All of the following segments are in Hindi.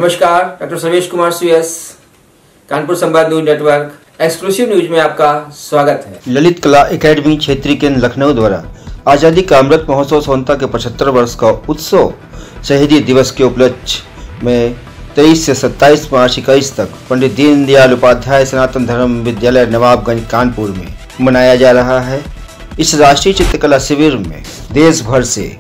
नमस्कार, डॉक्टर सर्वेश कुमार सुयस, कानपुर संवाद न्यूज नेटवर्क एक्सक्लूसिव न्यूज में आपका स्वागत है। ललित कला एकेडमी क्षेत्रीय केंद्र लखनऊ द्वारा आज़ादी का अमृत महोत्सव स्वतंत्रता के 75 वर्ष का उत्सव शहीदी दिवस के उपलक्ष्य में 23 से 27 मार्च 21 तक पंडित दीनदयाल उपाध्याय सनातन धर्म विद्यालय नवाबगंज कानपुर में मनाया जा रहा है। इस राष्ट्रीय चित्रकला शिविर में देश भर से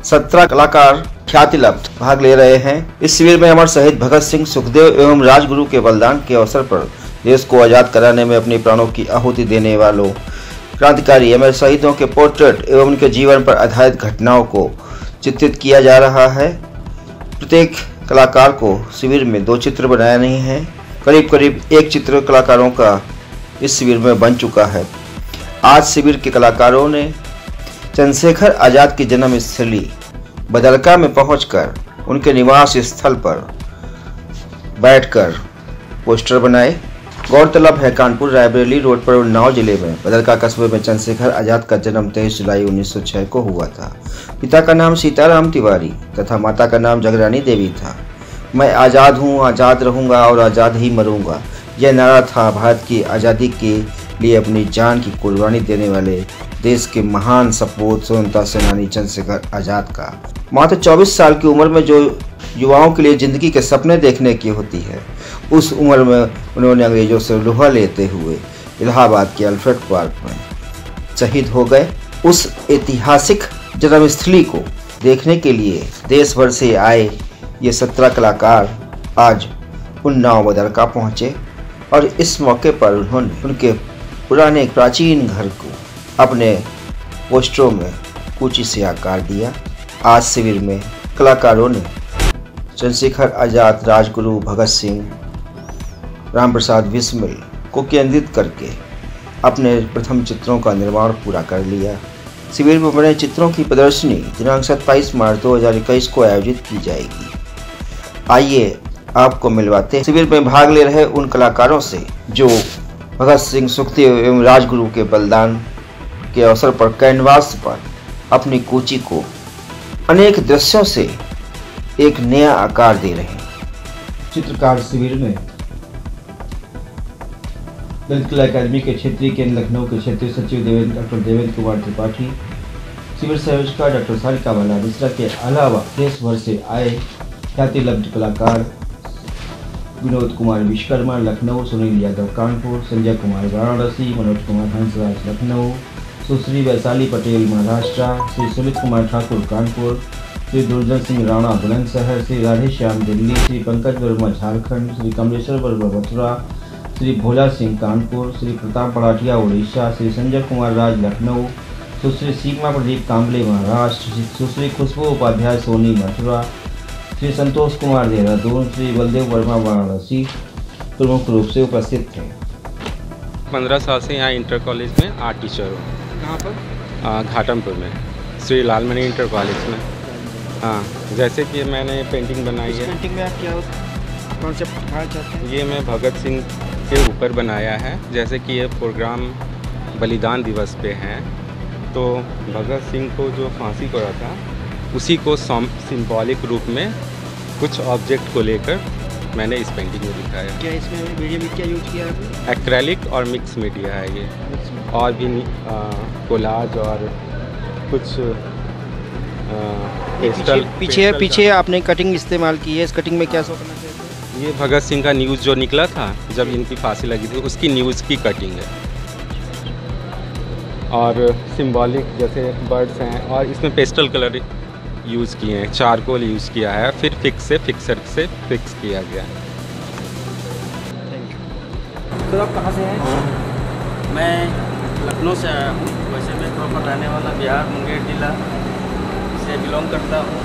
17 कलाकार ख्याति लब्ध भाग ले रहे हैं। इस शिविर में अमर शहीद भगत सिंह, सुखदेव एवं राजगुरु के बलिदान के अवसर पर देश को आज़ाद कराने में अपने प्राणों की आहुति देने वालों क्रांतिकारी अमर शहीदों के पोर्ट्रेट एवं उनके जीवन पर आधारित घटनाओं को चित्रित किया जा रहा है। प्रत्येक कलाकार को शिविर में 2 चित्र बनाने हैं। करीब करीब 1 चित्र कलाकारों का इस शिविर में बन चुका है। आज शिविर के कलाकारों ने चंद्रशेखर आज़ाद की जन्मस्थली बदरका में पहुंचकर उनके निवास स्थल पर बैठकर पोस्टर बनाए। गौरतलब है, कानपुर रायबरेली रोड पर उन्नाव जिले में बदरका कस्बे में चंद्रशेखर आज़ाद का जन्म 23 जुलाई 1906 को हुआ था। पिता का नाम सीताराम तिवारी तथा माता का नाम जगरानी देवी था। मैं आज़ाद हूँ, आज़ाद रहूँगा और आज़ाद ही मरूँगा, यह नारा था भारत की आज़ादी के लिए अपनी जान की कुर्बानी देने वाले देश के महान सपूत स्वतंत्रता सेनानी चंद्रशेखर आज़ाद का। मात्र 24 साल की उम्र में जो युवाओं के लिए ज़िंदगी के सपने देखने की होती है, उस उम्र में उन्होंने अंग्रेजों से लोहा लेते हुए इलाहाबाद के अल्फ्रेड पार्क में शहीद हो गए। उस ऐतिहासिक जन्मस्थली को देखने के लिए देश भर से आए ये 17 कलाकार आज उन्नाव बदरका पहुँचे और इस मौके पर उन्होंने उनके पुराने प्राचीन घर को अपने पोस्टरों में कूची से आकार दिया। आज शिविर में कलाकारों ने चंद्रशेखर आज़ाद, राजगुरु भगत सिंह, राम प्रसाद बिस्मिल को केंद्रित करके अपने प्रथम चित्रों का निर्माण पूरा कर लिया। शिविर में बने चित्रों की प्रदर्शनी दिनांक 27 मार्च 2021 को आयोजित की जाएगी। आइए आपको मिलवाते हैं शिविर में भाग ले रहे उन कलाकारों से जो भगत सिंह, सुखदेव एवं राजगुरु के बलिदान के अवसर पर कैनवास पर अपनी कूची को अनेक दृश्यों से एक नया आकार दे रहे हैं। चित्रकार शिविर में ललित कला एकेडमी के क्षेत्रीय केंद्र लखनऊ के क्षेत्रीय सचिव डॉक्टर देवेंद्र कुमार त्रिपाठी, शिविर संयोजक डॉक्टर सारिका बाला मिश्रा के अलावा देश भर से आए ख्याति लब्ध कलाकार विनोद कुमार विश्वकर्मा लखनऊ, सुनील यादव कानपुर, संजय कुमार वाराणसी, मनोज कुमार हंसराज लखनऊ, सुश्री वैशाली पटेल महाराष्ट्र, श्री सुमित कुमार ठाकुर कानपुर, श्री दुर्जन सिंह राणा बुलंदशहर, श्री राधेश्याम दिल्ली, श्री पंकज वर्मा झारखंड, श्री कमलेश्वर वर्मा मथुरा, श्री भोला सिंह कानपुर, श्री प्रताप पड़ाठिया उड़ीसा, श्री संजय कुमार राज लखनऊ, सुश्री सीमा प्रदीप कांबले महाराष्ट्र, सुश्री खुशबू उपाध्याय सोनी मथुरा, श्री संतोष कुमार देहरादून, श्री बलदेव वर्मा वाराणसी प्रमुख रूप से उपस्थित थे। 15 साल से यहाँ इंटर कॉलेज में आर्ट टीचर हूँ। कहाँ पर? घाटमपुर में, श्री लालमणि इंटर कॉलेज में। हाँ, जैसे कि मैंने पेंटिंग बनाई है। पेंटिंग में आप क्या कॉन्सेप्ट दिखाना चाहते हैं? ये मैं भगत सिंह के ऊपर बनाया है। जैसे कि ये प्रोग्राम बलिदान दिवस पे है, तो भगत सिंह को जो फांसी पड़ा था उसी को सिंबॉलिक रूप में कुछ ऑब्जेक्ट को लेकर मैंने इस पेंटिंग में दिखाया। क्या इसमें मीडियम में क्या यूज किया है? एक्रेलिक और मिक्स मीडिया है ये, और भी कोलाज और कुछ पीछे आपने कटिंग इस्तेमाल की है। इस कटिंग में क्या शो करना चाहते हैं? ये भगत सिंह का न्यूज़ जो निकला था जब इनकी फांसी लगी थी, उसकी न्यूज़ की कटिंग है। और सिंबॉलिक जैसे बर्ड्स हैं, और इसमें पेस्टल कलर यूज़ किए हैं, चारकोल यूज़ किया है, फिर फिक्सर से फिक्स किया गया है। तो आप कहाँ से हैं? मैं लखनऊ से आया हूँ। वैसे मैं प्रॉपर रहने वाला बिहार मुंगेर जिला से बिलोंग करता हूँ।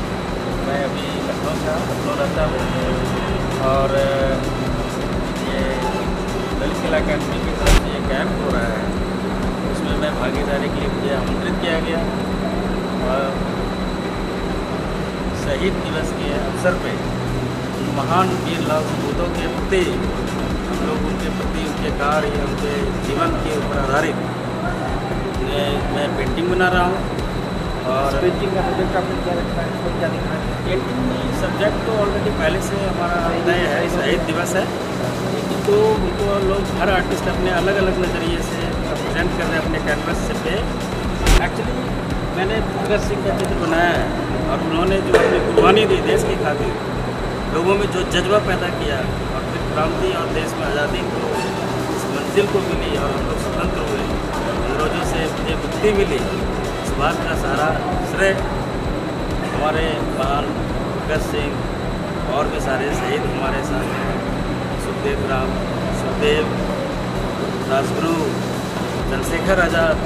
मैं अभी लखनऊ रहता हूँ और ये ललित कला एकेडमी की तरफ से ये कैंप हो रहा है, उसमें मैं भागीदारी के लिए मुझे आमंत्रित किया गया। और शहीद दिवस के अवसर पे महान वीर लाल सपूतों के प्रति हम लोग उनके प्रति उनके कार्य, उनके जीवन के ऊपर आधारित मैं पेंटिंग बना रहा हूँ। और पेंटिंग का सब्जेक्ट आपने क्या रखा है, इसमें क्या दिखा है? पेंटिंग सब्जेक्ट तो ऑलरेडी पहले से हमारा तय है, शहीद दिवस है, तो उनको लोग हर आर्टिस्ट अपने अलग अलग नज़रिए से प्रेजेंट कर रहे हैं अपने कैनवस पे। एक्चुअली मैंने भगत सिंह का चित्र बनाया है और उन्होंने जो अपनी कुर्बानी दी देश की खातिर, लोगों में जो जज्बा पैदा किया और फिर क्रांति और देश में आज़ादी को इस मंजिल को मिली और हम लोग स्वतंत्र हुए, अंग्रेजों से मुझे मुक्ति मिली, इस बात का सारा श्रेय हमारे महान भगत सिंह और भी सारे शहीद हमारे साथ हैं, सुखदेव, राजगुरु, चंद्रशेखर आज़ाद।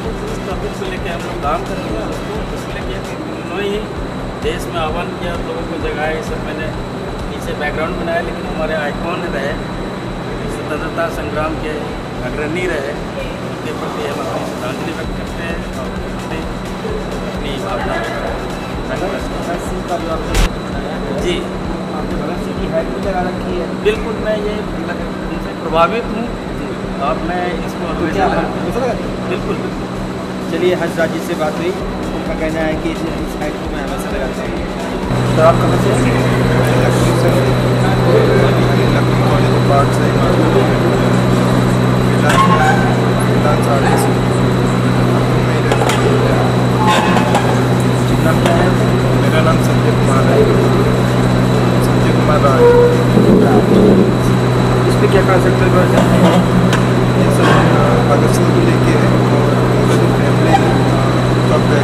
उस टॉपिक को लेकर हम लोग काम करेंगे और उसको लेकर उन्होंने ही देश में आह्वान किया, लोगों को जगाया। ये सब मैंने पीछे बैकग्राउंड बनाया, लेकिन हमारे आइकॉन रहे, स्वतंत्रता संग्राम के अग्रणी रहे, उनके प्रति हम अपनी श्रद्धांजलि व्यक्त करते हैं और अपनी भावना व्यक्त करते हैं। भगत सिंह का जो आपने चित्र बनाया है, जी, आपने भगत सिंह की हाइट भी लगा रखी है। बिल्कुल, मैं ये उनसे प्रभावित हूँ और मैं इसको क्या हमेशा बिल्कुल चलिए, हंस राज जी से बात हुई, उनका कहना है कि इस हाइट को मैं हमेशा लगाता हूँ। तो आप कहाँ से? लखनऊ कॉलेज ऑफ आर्ट्स है। नाम क्या है? मेरा नाम संजय कुमार है, संजय कुमार राज। इस पर क्या कॉन्सेप्ट है? ये सब भगत सिंह को लेके है और उनका जो फैमिली का बैकग्राउंड है,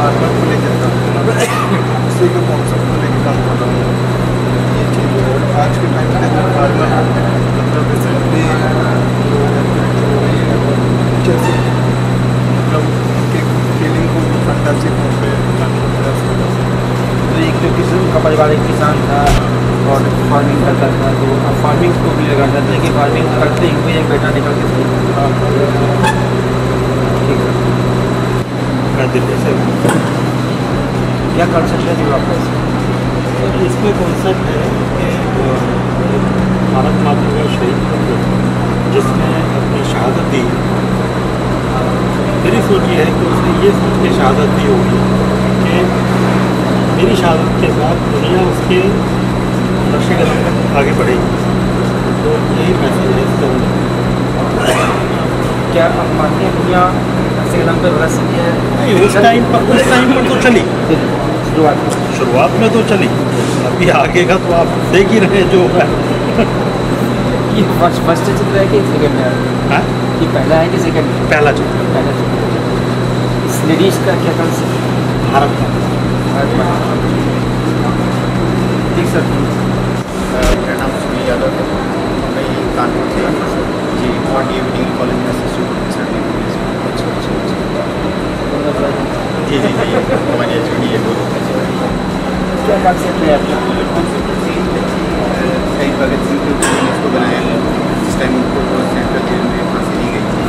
आर्मर को लेकर काम कर रहा हूँ, उसी के कॉन्सेप्ट को लेकर काम कर रहा हूँ। ये चीज़ आज के टाइम में आर्मर मतलब रिसेंटली जैसे मतलब उनके फीलिंग को फंटासी पे तो एक जो किसान का परिवार एक किसान था और फार्मिंग करता था, तो अब फार्मिंग को भी लगा जाता है कि फार्मिंग करते हुए एक बेटा निकल के ठीक है। मैं दिल्ली से हूँ। क्या कॉन्सेप्ट है जो आपका? सर, इसमें कॉन्सेप्ट है कि भारत माता का शहीद जिसने अपनी शहादत दी, मेरी सोच ये है कि उसने ये सोच के शहादत दी होगी कि मेरी शहादत के साथ दुनिया उसके नक्शे कदम पर आगे बढ़ेगी। तो यही मैसेज है इसका। क्या आप मानते हैं दुनिया नक्शे कदम पर भगत सिंह है? नहीं, उस टाइम पर तो चली, शुरुआत में तो चली, अभी आगे का तो आप देख ही रहे हैं जो है। ये फर्स्ट चित्र है कि सेकंड है? हाँ, ये पहला है कि सेकंड? पहला चित्र। पहला चित्र। इस लेडीज का क्या कॉन्सेप्ट? भारत का ठीक सर। मेरा नाम सुनील यादव है, मैं कानपुर से जी और डिग्री कॉलेज में असिस्टेंट प्रोफेसर हूँ। जी जी जी हमारी एच डी है। क्या कॉन्सेप्ट है आपका? शहीद भगत सिंह के इसको बनाया है, जिस टाइम उनको सेंट्रल जेल में फांसी दी गई थी।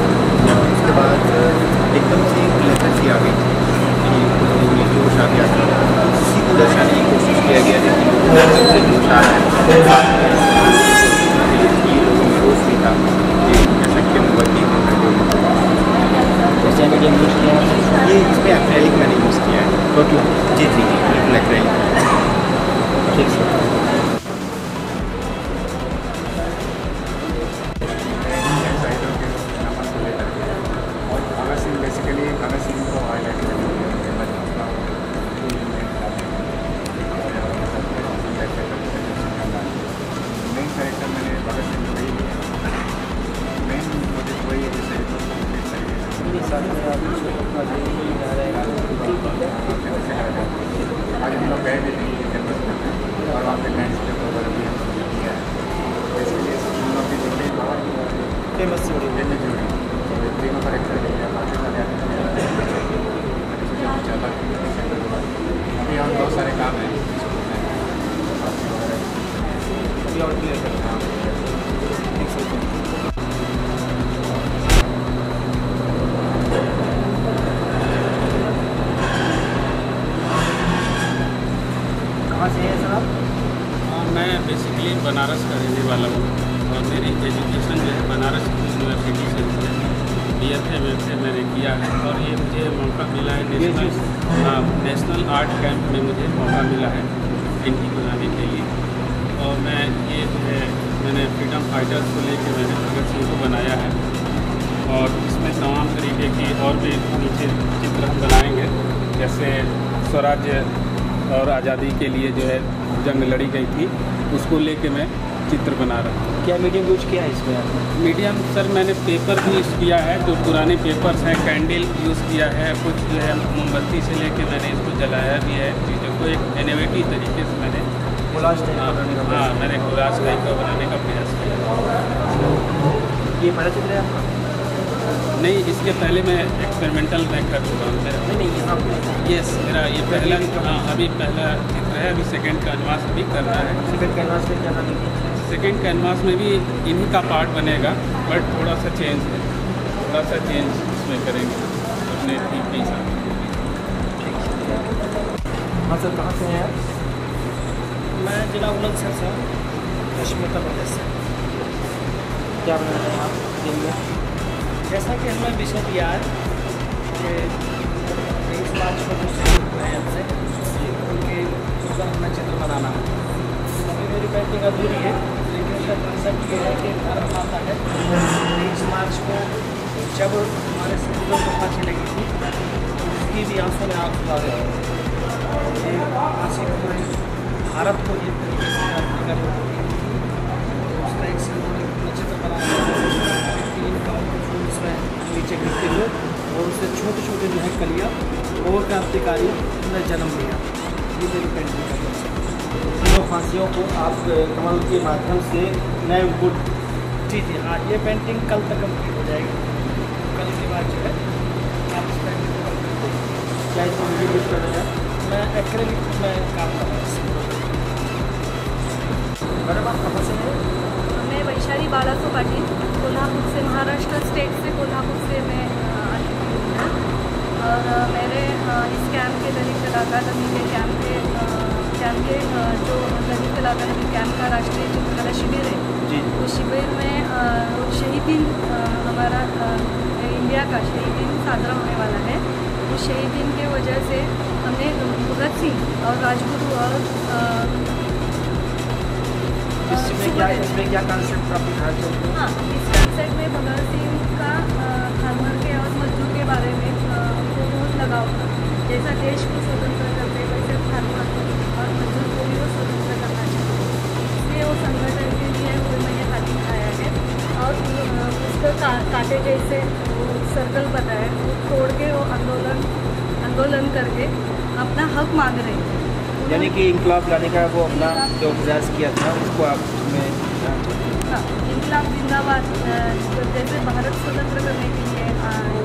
उसके बाद एकदम से एक लेथर्जी आ गई थी कि जोश आ गया था, उसी को दर्शाने की कोशिश किया गया, लेकिन जोश आ रहा है, लोगों में जोश भी था कि अशक्य मुवक्की जैसे मीडियम यूज़ किया है, ये इसमें एक्रेलिक मैंने यूज़ किया है। टोटल जी जी बिल्कुल एक्रेलिक। ठीक सर। भगत सिंह बेसिकली भगत सिंह को हाईलाइट करने के लिए मेन कैरेक्टर मैंने भगत सिंह को ही लिया। मेन मुझे वही है जैसे आज हम लोग गए भी थे कैंपस में और वहाँ पे लैंडस्केप वगैरह भी हमने किया है। इसलिए हम लोग की जोड़ी बहुत फेमस जोड़ी तो तीनों करेक्टर लिया काफ़ी सारे अभी हम बहुत सारे काम हैं अभी और क्लियर करते हैं। कहाँ से है सर आप? मैं बेसिकली बनारस का रहने वाला हूँ और मेरी एजुकेशन जो है बनारस यूनिवर्सिटी से हुई है। BFA से मैंने किया है और ये मुझे मौका मिला है नेशनल आर्ट कैंप में मुझे मौका मिला है पेंटिंग बनाने के लिए। और मैं ये जो है मैंने फ्रीडम फाइटर्स को लेकर मैंने भगत सिंह को बनाया है और इसमें तमाम तरीके की और भी नीचे चित्र हम बनाएंगे, जैसे स्वराज्य और आज़ादी के लिए जो है जंग लड़ी गई थी उसको लेके मैं चित्र बना रहा हूँ। क्या मीडियम यूज किया है इसमें आपने? मीडियम सर मैंने पेपर भी यूज़ किया है, जो पुराने पेपर्स हैं, कैंडल यूज़ किया है, कुछ जो है मोमबत्ती से लेके मैंने इसको जलाया भी है चीज़ों को एक इनोवेटिव तरीके से मैंने कोलाज टाइप का बनाने का मैंने कोलाज टाइप का बनाने का प्रयास किया। ये पहला चित्र है आपका? नहीं, इसके पहले मैं एक्सपेरिमेंटल मैं कर चुका हूँ मेरा। नहीं यहाँ पे यस, मेरा ये पहला अभी पहला चित्र है, अभी सेकंड कैनवास भी करना है। सेकंड कैनवास में क्या करना है? सेकंड कैनवास में भी इन्हीं का पार्ट बनेगा बट थोड़ा सा चेंज है, थोड़ा सा चेंज इसमें करेंगे अपने थीम के हिसाब से। हाँ सर, कहाँ से हैं आप? मैं जिला बुलंदशहर से हूँ, कश्मीर उत्तर प्रदेश से। क्या बना रहे हैं आप दिन में? जैसा कि हमें विषय दिया है कि 23 मार्च को जो शहीद हुए हैं हमसे उनके ऊपर हमें चित्र बनाना है। अभी मेरी पेंटिंग अधूरी है, लेकिन उसका कंसेप्ट ये है कि भारत माता है 23 मार्च को जब हमारे शहीदों को फांसी लगी थी उसकी भी आंसू में आँख उठा रहे थे। ये फांसी पूरे भारत को एक तरीके से याद कर उसका एक सिंबॉलिक चित्र बनाया नीचे गिरते हुए और उससे छोटे छोटे जो है कलियाँ और क्रांतिकारी ने जन्म लिया। ये मेरी पेंटिंग का तीनों फांसियों को आप कमल के माध्यम से नए गुड। जी जी हाँ, ये पेंटिंग कल तक कंप्लीट हो जाएगी। कल के बाद जो है आप इस पेंटिंग को कंप्लीट करेंगे। क्या इसमें वीडियो यूज कर रहे हैं? मैं एक्रेलिक में काम कर रहा हूँ। मैडम आप कहाँ से हैं? मैं वैशाली बालासो पाटिल, कोल्हापुर से, महाराष्ट्र स्टेट से, कोल्हापुर से मैं आई हूँ। और मैंने इस कैंप के दलित कलाकार अभी के कैंप के जो दलित कलाकार अभी कैंप का राष्ट्रीय चित्रकला शिविर है, उस शिविर में शहीद दिन हमारा इंडिया का शहीद दिन साजरा होने वाला है। उस शहीद दिन के वजह से हमने भगत सिंह और राजगुरु और इसमें क्या कंसेप्ट आप दिखाना चाहते हैं? हाँ, इस कंसेप्ट में भगत सिंह का फार्मर के और मजदूर के बारे में उनको बहुत लगाव था। जैसा देश को स्वतंत्र करते वैसे फार्मर और मजदूर को भी वो स्वतंत्र करना चाहिए, इसलिए वो संगठन के लिए वो मैंने हाथी खाया है। और उसको कांटे जैसे सर्कल बनाए, वो तोड़ के वो आंदोलन करके अपना हक मांग रहे हैं। यानी कि इंकलाब लाने का वो अपना जो प्रयास किया था उसको आप में हाँ, इंकलाब जिंदाबाद। जैसे भारत स्वतंत्र करने के लिए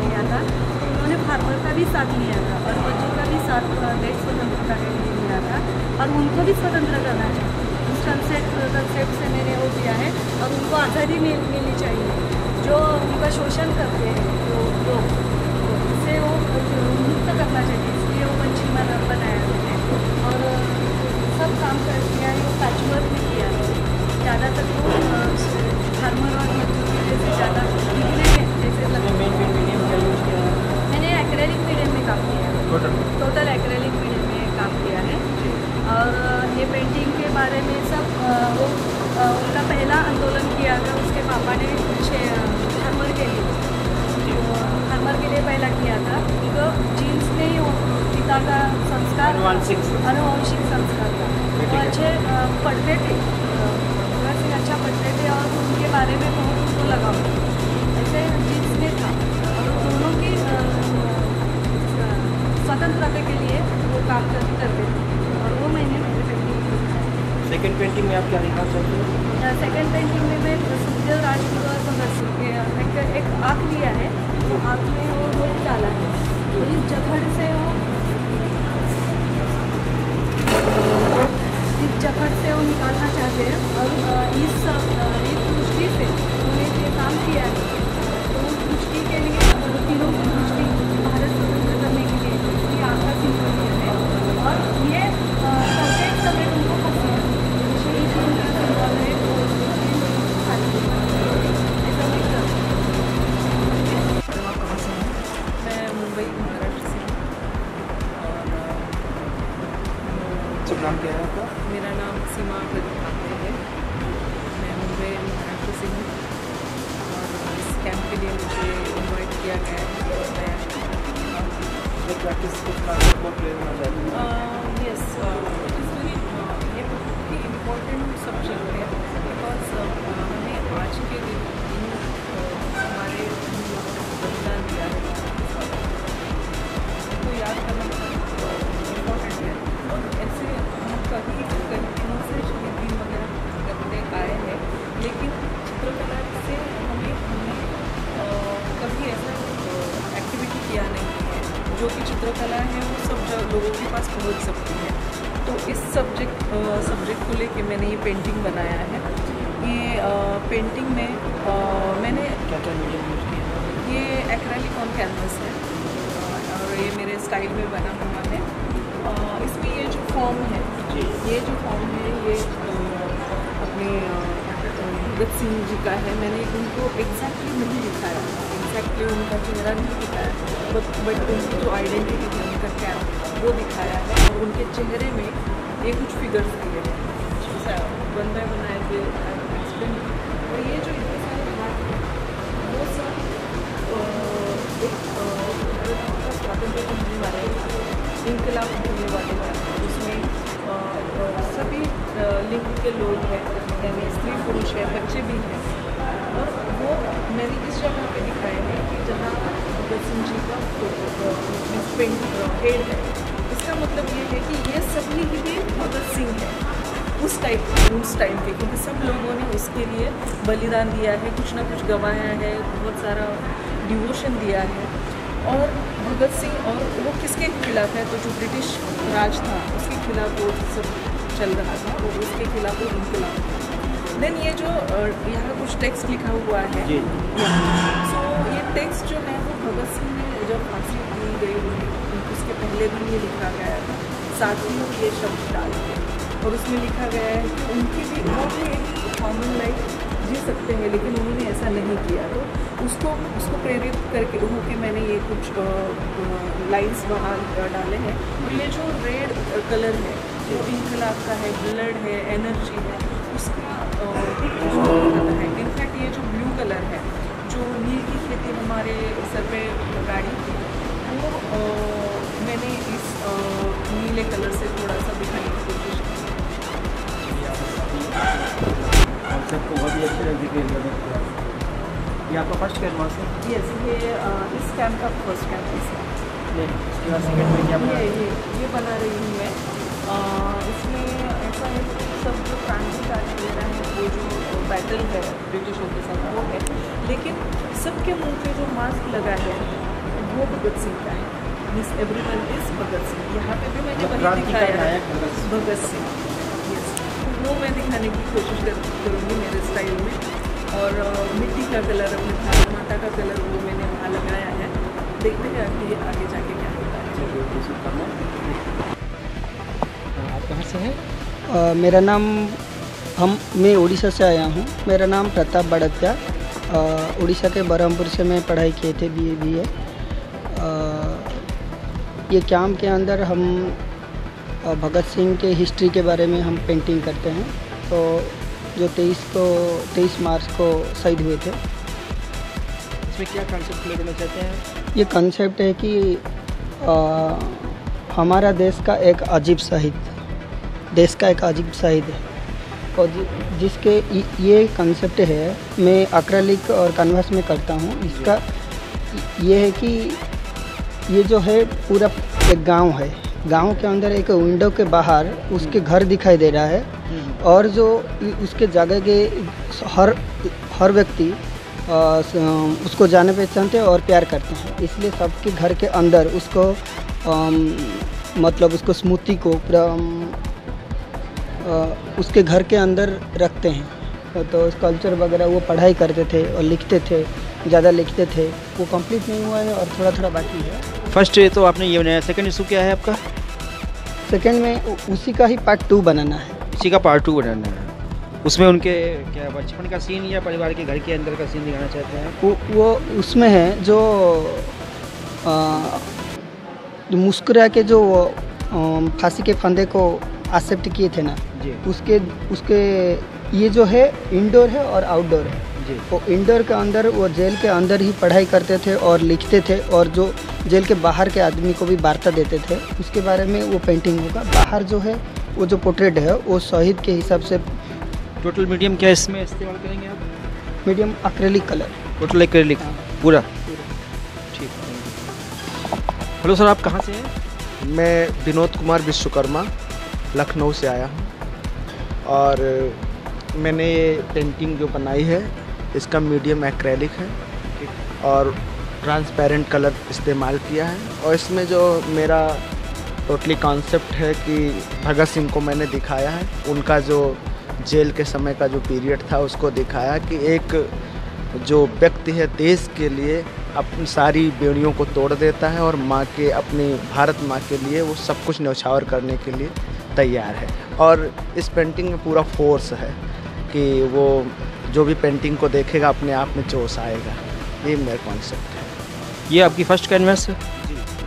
किया था तो उन्होंने फार्मर का भी साथ लिया था और मजदूर का भी साथ देश स्वतंत्रता के लिए लिया था और उनको भी स्वतंत्र करना चाहिए। उस कंसेप्ट से मैंने वो किया है और उनको आज़ादी मिलनी चाहिए। जो उनका शोषण करते हैं जो उससे वो मुक्त करना चाहिए, इसलिए वो पंछी बनाया मैंने। और सब काम कर दिया है, वो पैचवर्क भी किया है। ज़्यादातर वो फार्मर और मजदूर के जैसे ज़्यादा निकले हैं, जैसे मैंने एक्रेलिक मीडियम में काम किया है, टोटल एक्रेलिक मीडियम में काम किया है। और ये पेंटिंग के बारे में सब वो उनका पहला आंदोलन किया था, उसके पापा ने फार्मर के लिए पहला किया था। तो जीन्स में ही वो पिता का संस्कार, अनुवांशिक संस्कार था। वो अच्छे पढ़ते थे, भगत सिंह अच्छा पढ़ते थे और उनके बारे में बहुत उनको लगाव ऐसे जीन्स में था। और दोनों की स्वतंत्रता के लिए वो काम करते थे और वो मैंने सेकेंड पेंटिंग में आप क्या दिखा सकते हो? सेकेंड पेंटिंग में मैं सुखदेव राजगुरु और भगत सिंह एक आँख लिया है, तो आँख में वो रोक डाला है। तो इस जगह से वो निकालना चाहते हैं और इस दृष्टि से उन्होंने ये काम किया है। तो उस दृष्टि के लिए तीनों की दृष्टि भारत स्वतंत्र करने के लिए इसकी आँख का सिंबल दिया है। और ये प्रत्येक समय उनको पसंद है, शहीद उनका सिंबल है, ऐसा नहीं करते। किस कॉन्सेप्ट को प्ले करना चाहते हैं? Yes, it is very important subject है बिकॉज हमें आज के दिन हमारे बलिदान दिया है तो याद करना इम्पोर्टेंट है। और ऐसे हम कहीं दिनों से शहीद दिन वगैरह करते आए हैं, लेकिन चित्रकला से हमने कभी ऐसा एक्टिविटी किया नहीं है जो कि चित्रकला है वो सब लोगों के पास पहुंच सकती है। तो इस सब्जेक्ट को लेके मैंने ये पेंटिंग बनाया है। ये पेंटिंग में मैंने क्या क्या मीडियम यूज़ किया? ये एक्रेलिक ऑन कैनवस है और ये मेरे स्टाइल में बना हुआ है। इसमें ये जो फॉर्म है ये अपने भगत सिंह जी का है। मैंने उनको एग्जैक्टली नहीं दिखाया, एग्जैक्टली उनका चेहरा नहीं दिखाया, बट उनकी जो आइडेंटिटी है, उनका कैप वो दिखाया है। और उनके चेहरे में ये कुछ फिगर्स दिए हैं, जैसा वन बाय वन आए थे एक्सप्लेन। और ये जो इतने सारे हाथ हैं वो सब एक स्वातंत्र को होने वाले इनकलाब होने वाले हैं। उसमें सभी लिंग के लोग हैं, यानी स्त्री पुरुष है, बच्चे भी हैं। और वो मैंने इस जगह पे दिखाए हैं कि जहाँ भगत सिंह जी का हेड है। इसका मतलब ये है कि ये सभी ही भी भगत सिंह है उस टाइम पे, क्योंकि सब लोगों ने उसके लिए बलिदान दिया है, कुछ ना कुछ गंवाया है, बहुत सारा डिवोशन दिया है। और भगत सिंह और वो किसके खिलाफ है, तो जो ब्रिटिश राज था उसके खिलाफ वो सब चल रहा था और उसके खिलाफ वो इनकलाब। देन ये जो यहाँ कुछ टेक्स्ट लिखा हुआ है, सो ये टेक्स्ट जो है वो भगत सिंह ने जब फांसी दी गई उसके पहले भी ये लिखा गया था, साथियों ये शब्द डाल के। और उसमें लिखा गया है कि उनकी भी वो भी एक कॉमन लाइफ जी सकते हैं, लेकिन उन्होंने ऐसा नहीं किया। तो उसको प्रेरित करके होके मैंने ये कुछ लाइन्स वहाँ डाले हैं। और ये जो रेड कलर है जो इनकलाब का है, ब्लड है, एनर्जी है, उसका है। इनफैक्ट ये जो ब्लू कलर है, जो नील की खेती हमारे सर पे गाड़ी थी, वो मैंने इस नीले कलर से थोड़ा सा दिखाने की कोशिश की। कॉन्सेप्ट को बहुत ही अच्छे से डिटेल करना। ये आपका फर्स्ट कैनवास है? यस, ये इस कैंप का फर्स्ट कैंपस है। इसके बाद सेकेंड में क्या बना? ये बना रही हूँ मैं। इसमें ऐसा है कि सब जो क्रांति वगैरह है, वो जो बैटल है ब्रिटिशों के साथ वो है, लेकिन सबके मुंह पे जो मास्क लगा है वो भगत सिंह का है। Means everyone is Bhagat Singh. यहाँ पे भी मैंने वही दिखाया है, भगत सिंह। यस, वो मैं दिखाने की कोशिश करूँगी मेरे स्टाइल में। और मिट्टी का कलर, अपने भारत माता का कलर वो मैंने वहाँ लगाया है। देखते हैं आगे जाके क्या होता है। आप कहाँ से हैं? मेरा नाम मैं उड़ीसा से आया हूँ। मेरा नाम प्रताप बड़त्या। उड़ीसा के बरहमपुर से मैं पढ़ाई किए थे, BA। ये कैंप के अंदर हम भगत सिंह के हिस्ट्री के बारे में हम पेंटिंग करते हैं। तो जो 23 मार्च को शहीद हुए थे। इसमें क्या कॉन्सेप्ट प्ले करना चाहते हैं? ये कॉन्सेप्ट है कि हमारा देश का एक अजीब शहीद है। और जिसके ये कॉन्सेप्ट है, मैं एक्रेलिक और कैनवास में करता हूँ। इसका ये है कि ये जो है पूरा एक गांव है। गांव के अंदर एक विंडो के बाहर उसके घर दिखाई दे रहा है, और जो उसके जगह के हर व्यक्ति उसको जाने पहचानते हैं और प्यार करते हैं। इसलिए सबके घर के अंदर उसको मतलब उसको स्मृति को पूरा उसके घर के अंदर रखते हैं। तो कल्चर वगैरह वो पढ़ाई करते थे और लिखते थे, ज़्यादा लिखते थे। वो कंप्लीट नहीं हुआ है और थोड़ा थोड़ा बाकी है। फर्स्ट तो आपने ये बनाया, सेकंड इशू क्या है आपका? सेकंड में उसी का ही पार्ट 2 बनाना है। इसी का पार्ट 2 बनाना है। उसमें उनके क्या बचपन का सीन या परिवार के घर के अंदर का सीन दिखाना चाहते हैं? वो उसमें है जो मुस्कुरा के जो फांसी के फंदे को एक्सेप्ट किए थे ना, उसके ये जो है इंडोर है और आउटडोर है। वो इंडोर के अंदर, वो जेल के अंदर ही पढ़ाई करते थे और लिखते थे, और जो जेल के बाहर के आदमी को भी वार्ता देते थे, उसके बारे में वो पेंटिंग होगा। बाहर जो है वो जो पोर्ट्रेट है वो शहीद के हिसाब से। टोटल मीडियम क्या इसमें इस्तेमाल करेंगे आप? Medium acrylic colour. Total acrylic पूरा? ठीक। हेलो सर, आप कहाँ से हैं? मैं विनोद कुमार विश्वकर्मा लखनऊ से आया हूँ, और मैंने ये पेंटिंग जो बनाई है इसका मीडियम एक्रेलिक है और ट्रांसपेरेंट कलर इस्तेमाल किया है। और इसमें जो मेरा टोटली कॉन्सेप्ट है कि भगत सिंह को मैंने दिखाया है, उनका जो जेल के समय का जो पीरियड था उसको दिखाया कि एक जो व्यक्ति है देश के लिए अपनी सारी बेड़ियों को तोड़ देता है और माँ के, अपनी भारत माँ के लिए वो सब कुछ न्यौछावर करने के लिए तैयार है। और इस पेंटिंग में पूरा फोर्स है कि वो जो भी पेंटिंग को देखेगा अपने आप में जोश आएगा। ये मेरा कॉन्सेप्ट है। ये आपकी फर्स्ट कैनवास है?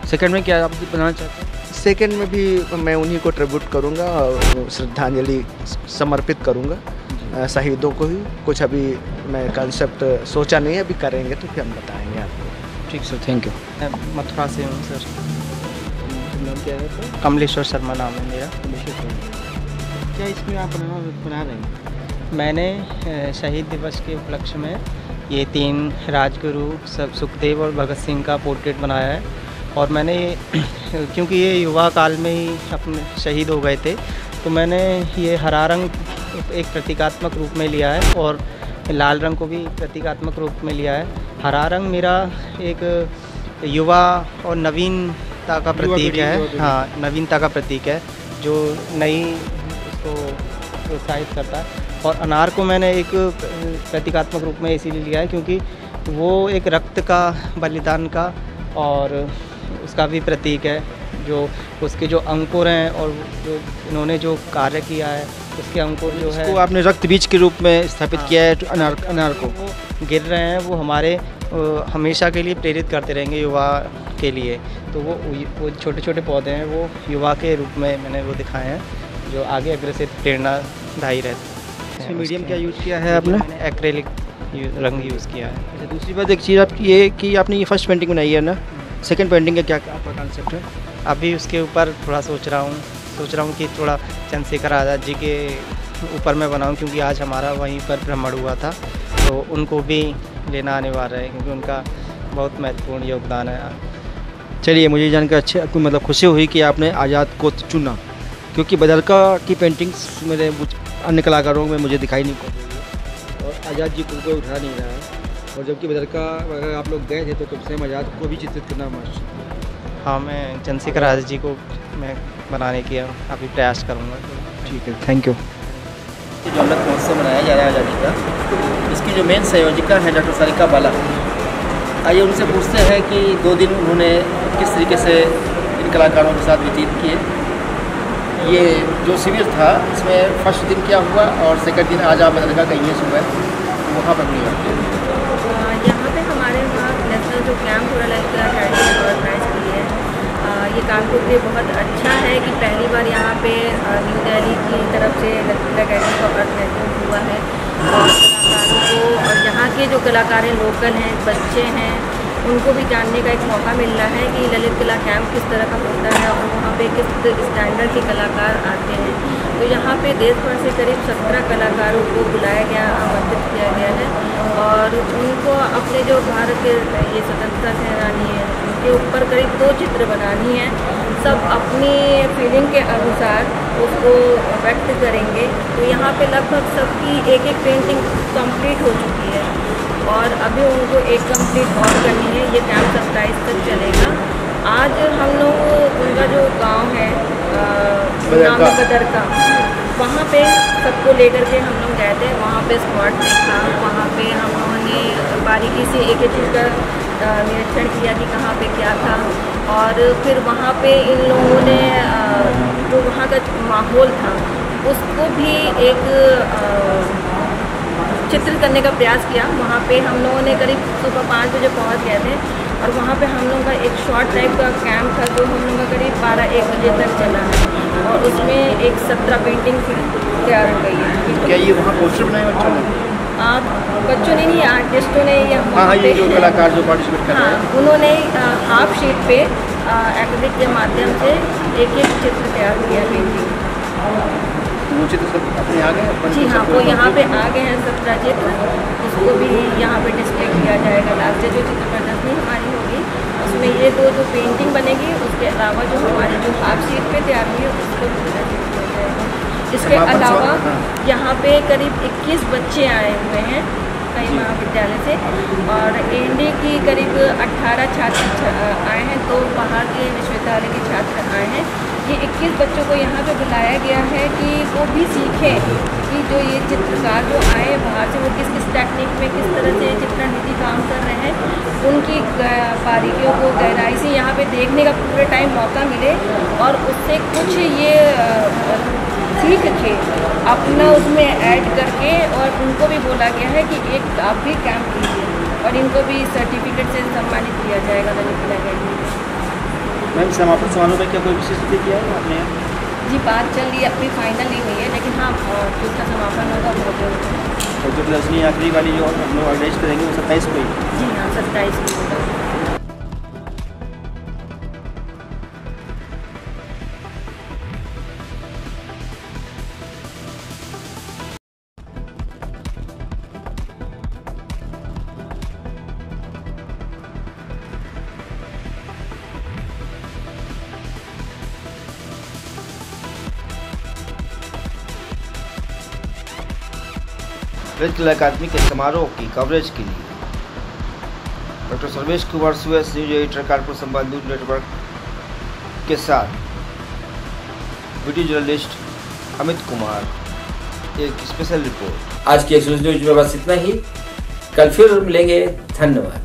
सेकंड में क्या आप बनाना चाहते हैं? सेकंड में भी मैं उन्हीं को ट्रिब्यूट करूंगा और श्रद्धांजलि समर्पित करूंगा शहीदों को ही। कुछ अभी मैं कॉन्सेप्ट सोचा नहीं है, अभी करेंगे तो फिर हम बताएंगे आपको। ठीक सर, थैंक यू। मैं मथुरा से हूँ सर। नाम क्या है सर? कमलेश्वर शर्मा नाम है मेरा। क्या इसमें आप बना रहे हैं? मैंने शहीद दिवस के उपलक्ष्य में ये 3 राजगुरु सब सुखदेव और भगत सिंह का पोर्ट्रेट बनाया है। और मैंने क्योंकि ये युवा काल में ही अपने शहीद हो गए थे, तो मैंने ये हरा रंग एक प्रतीकात्मक रूप में लिया है और लाल रंग को भी प्रतीकात्मक रूप में लिया है। हरा रंग मेरा एक युवा और नवीनता का प्रतीक है। हाँ, नवीनता का प्रतीक है जो नई उसको प्रोत्साहित करता है। और अनार को मैंने एक प्रतीकात्मक रूप में इसीलिए लिया है क्योंकि वो एक रक्त का, बलिदान का और उसका भी प्रतीक है। जो उसके जो अंकुर हैं और जो इन्होंने जो कार्य किया है उसके अंकुर जो है, इसको आपने रक्त बीज के रूप में स्थापित किया है। अनार को वो गिर रहे हैं, वो हमारे हमेशा के लिए प्रेरित करते रहेंगे युवा के लिए। तो वो छोटे छोटे पौधे हैं, वो युवा के रूप में मैंने वो दिखाए हैं जो आगे अग्रसित प्रेरणादायी रहते हैं। मीडियम क्या यूज़ किया है आपने? एक्रेलिक रंग यूज़ किया है। अच्छा, दूसरी बात एक चीज़ आपकी ये कि आपने ये फर्स्ट पेंटिंग बनाई है ना, सेकंड पेंटिंग का क्या आपका कॉन्सेप्ट है? अभी उसके ऊपर थोड़ा सोच रहा हूँ कि थोड़ा चंद्रशेखर आज़ाद जी के ऊपर मैं बनाऊँ, क्योंकि आज हमारा वहीं पर भ्रमण हुआ था, तो उनको भी लेना आने वाला है क्योंकि उनका बहुत महत्वपूर्ण योगदान है। चलिए, मुझे जानकर अच्छे मतलब खुशी हुई कि आपने आज़ाद को चुना, क्योंकि बदरका की पेंटिंग्स मेरे अन्य कलाकारों में मुझे दिखाई नहीं पड़ रही है और आज़ाद जी को कोई उठा नहीं रहा है। और जबकि बदरका अगर आप लोग गए थे तो कम से कम आज़ाद को भी चित्रित करना मस्त। हाँ, मैं चंद्रशेखर आज़ाद जी को मैं बनाने की अभी प्रयास करूँगा। ठीक है, थैंक यू। जो अमृत महोत्सव मनाया जा रहा है आज़ादी का, इसकी जो मेन संयोजिका है डॉक्टर सारिका बाला। आइए उनसे पूछते हैं कि 2 दिन उन्होंने किस तरीके से इन कलाकारों के साथ व्यतीत किए। ये जो शिविर था इसमें फर्स्ट दिन क्या हुआ और सेकंड दिन आज आप बदरका गई है सुबह, वहाँ पर नहीं हुआ। यहाँ पे हमारे वहाँ नेशनल जो कैंप हो रहा है अकेडमी ऑर्गेनाइज की है, ये कानपुर के बहुत अच्छा है कि पहली बार यहाँ पे न्यू दिल्ली की तरफ से ललित अकेडमी का ऑर्गेनाइजेशन हुआ है और कलाकारों को और यहाँ के जो कलाकार लोकल हैं, बच्चे हैं, उनको भी जानने का एक मौका मिल रहा है कि ललित कला कैंप किस तरह का होता है और वहाँ पे किस स्टैंडर्ड के कलाकार आते हैं। तो यहाँ पे देश भर से करीब 17 कलाकारों को बुलाया गया, आमंत्रित किया गया है और उनको अपने जो भारत के ये स्वतंत्रता सेनानी है उनके ऊपर करीब 2 चित्र बनानी है। सब अपनी फीलिंग के अनुसार उसको व्यक्त करेंगे। तो यहाँ पे लगभग सबकी एक पेंटिंग कंप्लीट हो चुकी है और अभी उनको एक कंप्लीट और करनी है। ये कैंप 27 तक चलेगा। आज हम लोग उनका जो गांव है नाम है बदरका, वहाँ पे सबको लेकर के हम लोग गए थे। वहाँ पे स्पॉट देखा, वहाँ पे हम लोगों ने बारीकी से एक चीज़ का निरीक्षण किया कि कहाँ पे क्या था और फिर वहाँ पे इन लोगों ने जो वहाँ का माहौल था उसको भी एक चित्रित करने का प्रयास किया। वहाँ पे हम लोगों ने करीब सुबह 5 बजे पहुँच गए थे और वहाँ पे हम लोगों का एक शॉर्ट टाइप का कैंप था जो हम लोगों का करीब 12-1 बजे तक चला और उसमें एक 17 पेंटिंग तैयार हो गई है। क्या ये वहाँ पोस्टर बनाए बच्चों ने? बच्चों ने इन्हीं आर्टिस्टों ने हाँ, ये जो कलाकार जो पार्टिसिपेट कर रहे हैं, उन्होंने हाफ शीट पे एक्रिलिक के माध्यम से एक चित्र तैयार किया, पेंटिंग। वो चित्र सब अपने आ गए? जी हाँ, वो यहाँ पे आ गए हैं 17 चित्र, उसको भी यहाँ पे डिस्प्ले किया जाएगा। लास्ट जो चित्र प्रदर्शनी हमारी होगी उसमें ये दो जो पेंटिंग बनेगी, उसके अलावा जो हमारे जो हाफ शीट पे तैयार हुई है उसको भी प्रदर्शित किया जाएगा। इसके अलावा यहाँ पे करीब 21 बच्चे आए हुए हैं कई महाविद्यालय से, और एनडी की करीब 18 छात्र आए हैं, 2 बाहर के विश्वविद्यालय के छात्र आए हैं। ये 21 बच्चों को यहाँ पे बुलाया गया है कि वो भी सीखें कि जो ये चित्रकार जो आए बाहर से वो किस किस टेक्निक में किस तरह से चित्रण नीति काम कर रहे हैं, उनकी बारीकियों को गहराई से यहाँ पे देखने का पूरे टाइम मौका मिले और उससे कुछ ये सीख के अपना उसमें ऐड करके, और उनको भी बोला गया है कि एक आप भी कैंप कीजिए और इनको भी सर्टिफिकेट से सम्मानित किया जाएगा ललित अकेडमी। मैम, समापन समारोह में क्या कोई विशेष अतिथि किया है आपने? जी, बात चल रही है, अपनी फाइनल नहीं हुई है, लेकिन हाँ जिसका समापन होगा वो जरूर है। और जो प्रदर्शनी आखिरी वाली जो हम लोग ऑर्गेनाइज करेंगे वो 27 को ही? जी हाँ, 27 को होगा। ललित कला अकादमी के समारोह की कवरेज के लिए doctor Sarvesh Kumar Suez, news editor, Kanpur संवाद न्यूज नेटवर्क के साथ वीडियो जर्नलिस्ट अमित कुमार, एक स्पेशल रिपोर्ट। आज की एक्सक्लूसिव न्यूज में बस इतना ही, कल फिर मिलेंगे। धन्यवाद।